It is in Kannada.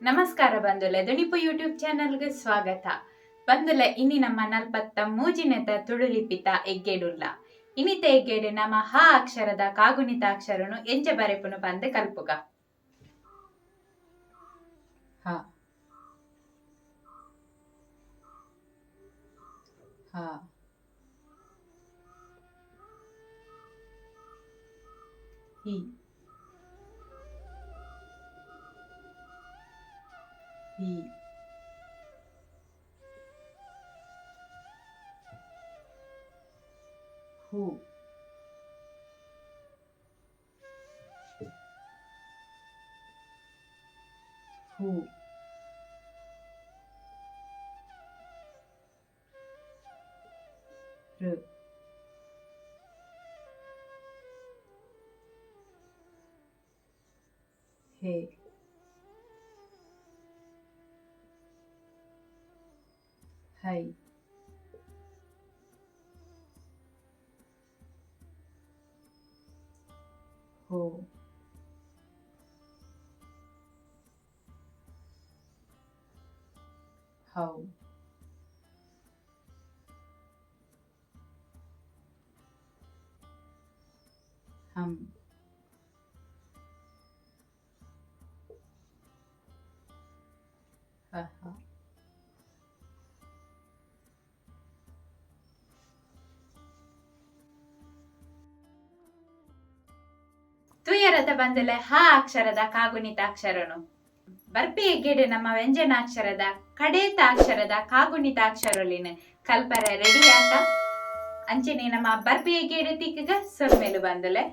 ನಮಸ್ಕಾರ ಬಂಧುಲೆ ದುಣಿಪು ಯೂಟ್ಯೂಬ್ ಚಾನಲ್ಗೆ ಸ್ವಾಗತ. ಬಂಧುಲೆ ಇನಿ ನಮ್ಮ ನಲ್ಪತ್ತ ಮೂಜಿನೆತ ತುಳುಲಿಪಿತ ಎಗ್ಗೇಡುಲ್ಲ. ಇನಿತ ಎಗ್ಗೇಡು ನಮ್ಮ ಹ ಅಕ್ಷರದ ಕಾಗುಣಿತ ಅಕ್ಷರನು ಎಂಚ ಬರೆಪುನು ಬಂದೆ ಕಲ್ಪುಗ. ಹ ಹ ಹಿ ಹಿ ಹು ಹು ಋ ಹೇ ಹೈ ಹೋ ಹೌ ಹಂ ಹ ಹ ತುಯರದ ಬಂದಲೆ ಹ ಅಕ್ಷರದ ಕಾಗುಣಿತ ಅಕ್ಷರನು ಬರ್ಪಿ ಎಗ್ಗೇಡು ನಮ್ಮ ವ್ಯಂಜನಾಕ್ಷರದ ಕಡೇತ ಅಕ್ಷರದ ಕಾಗುಣಿತ ಅಕ್ಷರಲಿನ ಕಲ್ಪರ ರೆಡಿ ಆತ ಅಂಚನೆ ನಮ್ಮ ಬರ್ಪಿ ಎಗ್ಗೇಡು ತಿಕ್ಕಗ ಸೊಲ್ಮೆಲು ಬಂದಲೆ.